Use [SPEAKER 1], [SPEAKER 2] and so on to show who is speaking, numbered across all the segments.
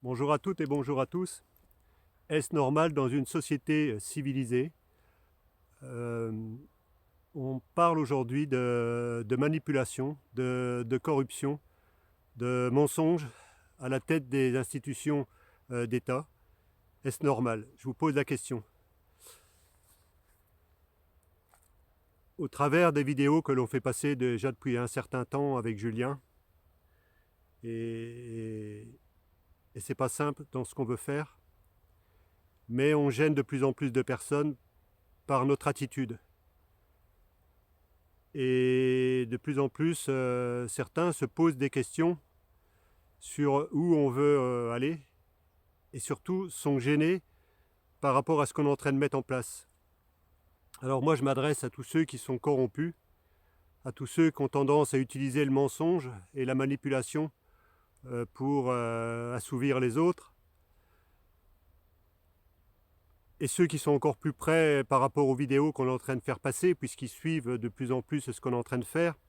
[SPEAKER 1] Bonjour à toutes et bonjour à tous. Est-ce normal dans une société civilisée? Euh, on parle aujourd'hui de manipulation, de corruption, de mensonges à la tête des institutions d'État. Est-ce normal? Je vous pose la question. Au travers des vidéos que l'on fait passer déjà depuis un certain temps avec Julien, et, et c'est pas simple dans ce qu'on veut faire, mais on gêne de plus en plus de personnes par notre attitude. Et de plus en plus, certains se posent des questions sur où on veut aller et surtout sont gênés par rapport à ce qu'on est en train de mettre en place. Alors moi, je m'adresse à tous ceux qui sont corrompus, à tous ceux qui ont tendance à utiliser le mensonge et la manipulation pour assouvir les autres, et ceux qui sont encore plus près par rapport aux vidéos qu'on est en train de faire passer, puisqu'ils suivent de plus en plus ce qu'on est en train de faire.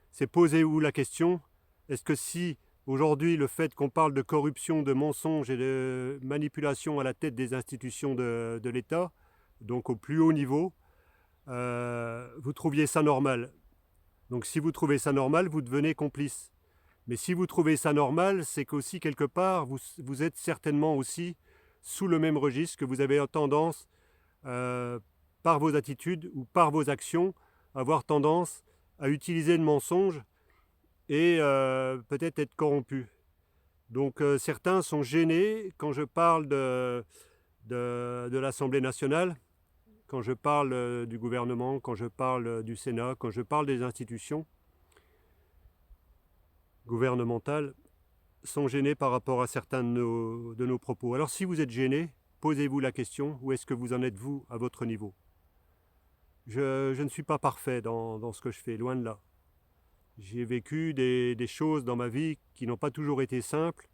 [SPEAKER 1] C'est posez-vous la question, est-ce que si aujourd'hui le fait qu'on parle de corruption, de mensonges et de manipulation à la tête des institutions de l'État, donc au plus haut niveau, vous trouviez ça normal? Donc si vous trouvez ça normal, vous devenez complice. Mais si vous trouvez ça normal, c'est qu'aussi quelque part, vous êtes certainement aussi sous le même registre, que vous avez tendance, par vos attitudes ou par vos actions, avoir tendance à utiliser le mensonge et peut-être être corrompu. Donc certains sont gênés quand je parle de l'Assemblée nationale, quand je parle du gouvernement, quand je parle du Sénat, quand je parle des institutions gouvernementales, sont gênés par rapport à certains de nos propos. Alors si vous êtes gêné, posez-vous la question, où est-ce que vous en êtes vous à votre niveau? Je ne suis pas parfait dans ce que je fais, loin de là. J'ai vécu des choses dans ma vie qui n'ont pas toujours été simples,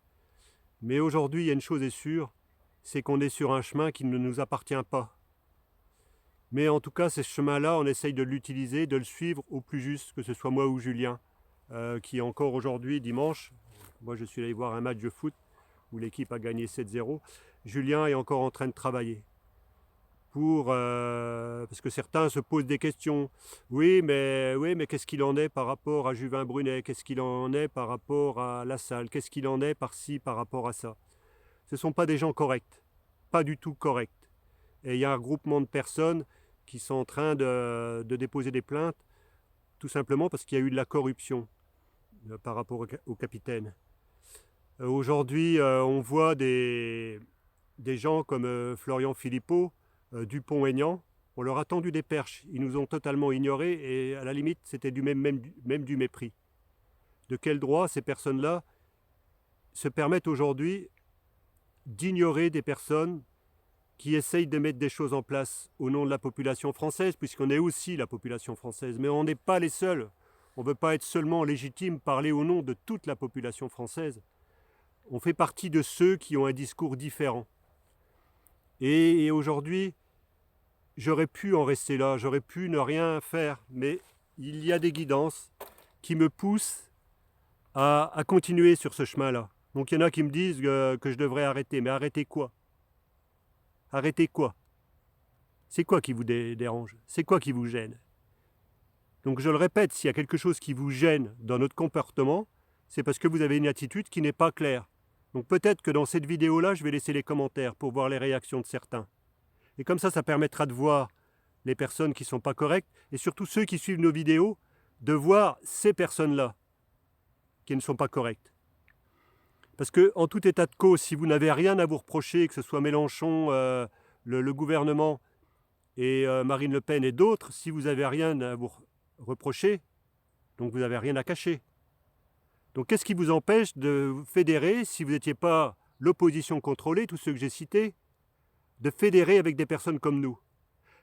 [SPEAKER 1] mais aujourd'hui, il y a une chose est sûre, c'est qu'on est sur un chemin qui ne nous appartient pas. Mais en tout cas, ce chemin-là, on essaye de l'utiliser, de le suivre au plus juste, que ce soit moi ou Julien, qui encore aujourd'hui, dimanche, moi je suis allé voir un match de foot où l'équipe a gagné 7-0, Julien est encore en train de travailler. Parce que certains se posent des questions. Oui, mais qu'est-ce qu'il en est par rapport à Juvin Brunet? Qu'est-ce qu'il en est par rapport à La Salle? Qu'est-ce qu'il en est par-ci, par rapport à ça? Ce ne sont pas des gens corrects, pas du tout corrects. Et il y a un regroupement de personnes qui sont en train de déposer des plaintes, tout simplement parce qu'il y a eu de la corruption par rapport au capitaine. Aujourd'hui, on voit des gens comme Florian Philippot, Dupont-Aignan, on leur a tendu des perches. Ils nous ont totalement ignorés et à la limite, c'était même du mépris. De quel droit ces personnes-là se permettent aujourd'hui d'ignorer des personnes qui essayent de mettre des choses en place au nom de la population française, puisqu'on est aussi la population française, mais on n'est pas les seuls. On ne veut pas être seulement légitime, parler au nom de toute la population française. On fait partie de ceux qui ont un discours différent. Et aujourd'hui, j'aurais pu en rester là, j'aurais pu ne rien faire, mais il y a des guidances qui me poussent à continuer sur ce chemin-là. Donc il y en a qui me disent que je devrais arrêter, mais arrêter quoi? Arrêter quoi? C'est quoi qui vous dérange? C'est quoi qui vous gêne? Donc je le répète, s'il y a quelque chose qui vous gêne dans notre comportement, c'est parce que vous avez une attitude qui n'est pas claire. Donc peut-être que dans cette vidéo-là, je vais laisser les commentaires pour voir les réactions de certains. Et comme ça permettra de voir les personnes qui ne sont pas correctes, et surtout ceux qui suivent nos vidéos, de voir ces personnes-là qui ne sont pas correctes. Parce que, en tout état de cause, si vous n'avez rien à vous reprocher, que ce soit Mélenchon, le gouvernement et Marine Le Pen et d'autres, si vous n'avez rien à vous reprocher, donc vous n'avez rien à cacher. Donc qu'est-ce qui vous empêche de vous fédérer, si vous n'étiez pas l'opposition contrôlée, tous ceux que j'ai cités, de fédérer avec des personnes comme nous?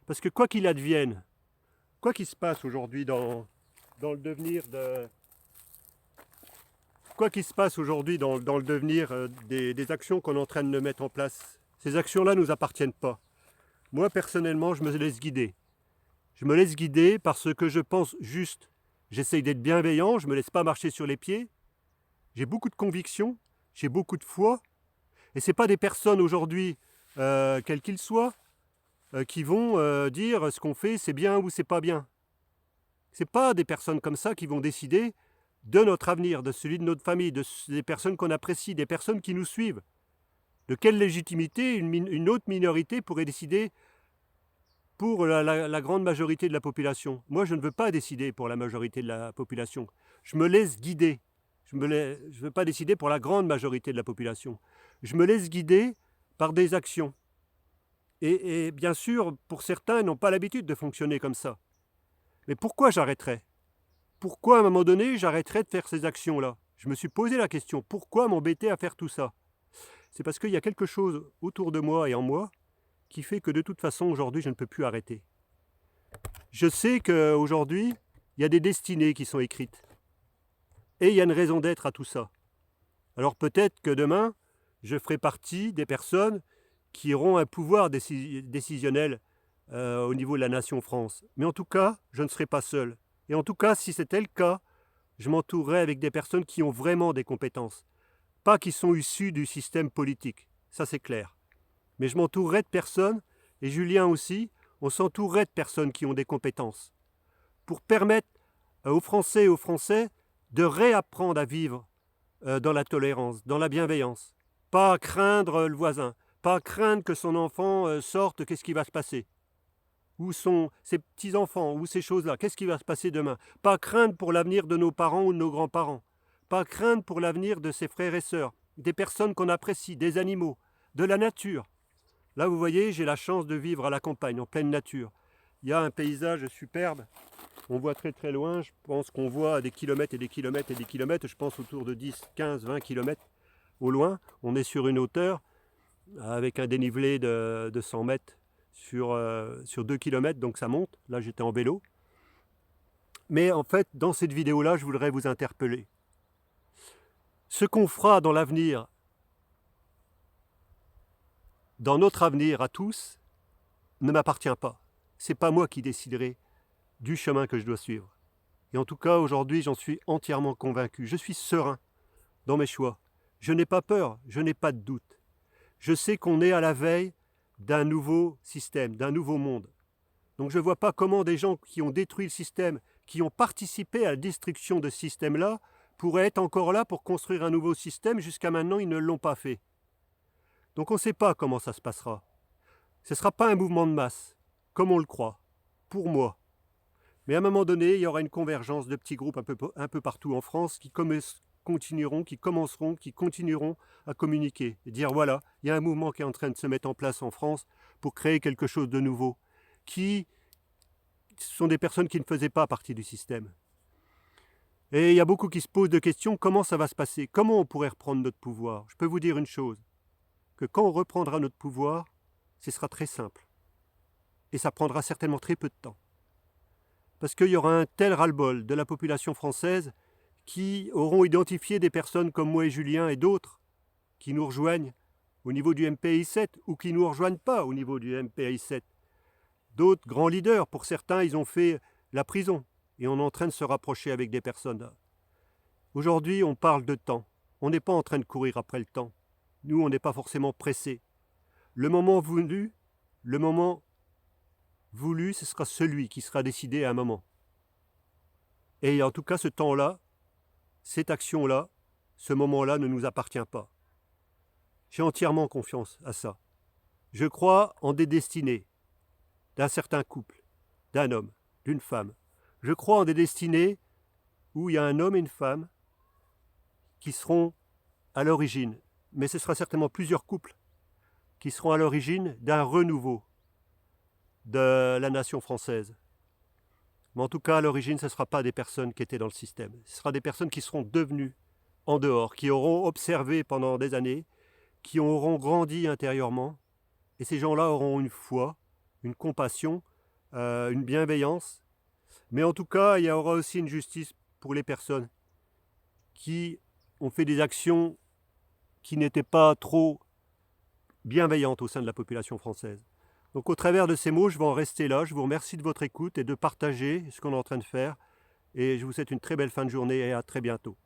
[SPEAKER 1] Parce que quoi qu'il advienne, quoi qu'il se passe aujourd'hui dans le devenir de... Quoi qu'il se passe aujourd'hui dans le devenir des actions qu'on est en train de mettre en place, ces actions-là ne nous appartiennent pas. Moi, personnellement, je me laisse guider. Je me laisse guider par ce que je pense juste. J'essaye d'être bienveillant, je ne me laisse pas marcher sur les pieds. J'ai beaucoup de convictions, j'ai beaucoup de foi, Et ce n'est pas des personnes aujourd'hui, quels qu'ils soient, qui vont dire ce qu'on fait c'est bien ou c'est pas bien. Ce n'est pas des personnes comme ça qui vont décider de notre avenir, de celui de notre famille, des personnes qu'on apprécie, des personnes qui nous suivent. De quelle légitimité une autre minorité pourrait décider pour la grande majorité de la population? Moi, je ne veux pas décider pour la majorité de la population. Je me laisse guider. Je ne veux pas décider pour la grande majorité de la population. Je me laisse guider par des actions. Et bien sûr, pour certains, ils n'ont pas l'habitude de fonctionner comme ça. Mais pourquoi j'arrêterais? Pourquoi, à un moment donné, j'arrêterais de faire ces actions-là? Je me suis posé la question, pourquoi m'embêter à faire tout ça? C'est parce qu'il y a quelque chose autour de moi et en moi qui fait que de toute façon, aujourd'hui, je ne peux plus arrêter. Je sais qu'aujourd'hui, il y a des destinées qui sont écrites. Et il y a une raison d'être à tout ça. Alors peut-être que demain, je ferai partie des personnes qui auront un pouvoir décisionnel au niveau de la nation France. Mais en tout cas, je ne serai pas seul. Et en tout cas, si c'était le cas, je m'entourerai avec des personnes qui ont vraiment des compétences. Pas qui sont issues du système politique, ça c'est clair. Mais je m'entourerai de personnes, et Julien aussi, on s'entourerait de personnes qui ont des compétences. Pour permettre aux Français et aux Français de réapprendre à vivre dans la tolérance, dans la bienveillance. Pas craindre le voisin, pas craindre que son enfant sorte, qu'est-ce qui va se passer? Où sont ses petits-enfants, où ces choses-là, qu'est-ce qui va se passer demain? Pas craindre pour l'avenir de nos parents ou de nos grands-parents. Pas craindre pour l'avenir de ses frères et sœurs, des personnes qu'on apprécie, des animaux, de la nature. Là, vous voyez, j'ai la chance de vivre à la campagne, en pleine nature. Il y a un paysage superbe. On voit très très loin, je pense qu'on voit des kilomètres et des kilomètres et des kilomètres, je pense autour de 10, 15, 20 kilomètres au loin. On est sur une hauteur avec un dénivelé de 100 mètres sur 2 kilomètres, donc ça monte. Là, j'étais en vélo. Mais en fait, dans cette vidéo-là, je voudrais vous interpeller. Ce qu'on fera dans l'avenir, dans notre avenir à tous, ne m'appartient pas. C'est pas moi qui déciderai du chemin que je dois suivre. Et en tout cas, aujourd'hui, j'en suis entièrement convaincu. Je suis serein dans mes choix. Je n'ai pas peur, je n'ai pas de doute. Je sais qu'on est à la veille d'un nouveau système, d'un nouveau monde. Donc je ne vois pas comment des gens qui ont détruit le système, qui ont participé à la destruction de ce système-là, pourraient être encore là pour construire un nouveau système. Jusqu'à maintenant, ils ne l'ont pas fait. Donc on ne sait pas comment ça se passera. Ce ne sera pas un mouvement de masse, comme on le croit, pour moi. Mais à un moment donné, il y aura une convergence de petits groupes un peu partout en France qui continueront à communiquer et dire voilà, il y a un mouvement qui est en train de se mettre en place en France pour créer quelque chose de nouveau, ce sont des personnes qui ne faisaient pas partie du système. Et il y a beaucoup qui se posent de questions, comment ça va se passer? Comment on pourrait reprendre notre pouvoir? Je peux vous dire une chose, que quand on reprendra notre pouvoir, ce sera très simple. Et ça prendra certainement très peu de temps. Parce qu'il y aura un tel ras-le-bol de la population française qui auront identifié des personnes comme moi et Julien et d'autres qui nous rejoignent au niveau du MPI 7 ou qui ne nous rejoignent pas au niveau du MPI 7. D'autres grands leaders, pour certains, ils ont fait la prison et on est en train de se rapprocher avec des personnes. Aujourd'hui, on parle de temps. On n'est pas en train de courir après le temps. Nous, on n'est pas forcément pressés. Le moment voulu, ce sera celui qui sera décidé à un moment. Et en tout cas, ce temps-là, cette action-là, ce moment-là ne nous appartient pas. J'ai entièrement confiance à ça. Je crois en des destinées d'un certain couple, d'un homme, d'une femme. Je crois en des destinées où il y a un homme et une femme qui seront à l'origine, mais ce sera certainement plusieurs couples qui seront à l'origine d'un renouveau de la nation française. Mais en tout cas, à l'origine, ce ne sera pas des personnes qui étaient dans le système. Ce sera des personnes qui seront devenues en dehors, qui auront observé pendant des années, qui auront grandi intérieurement. Et ces gens-là auront une foi, une compassion, une bienveillance. Mais en tout cas, il y aura aussi une justice pour les personnes qui ont fait des actions qui n'étaient pas trop bienveillantes au sein de la population française. Donc au travers de ces mots, je vais en rester là. Je vous remercie de votre écoute et de partager ce qu'on est en train de faire. Et je vous souhaite une très belle fin de journée et à très bientôt.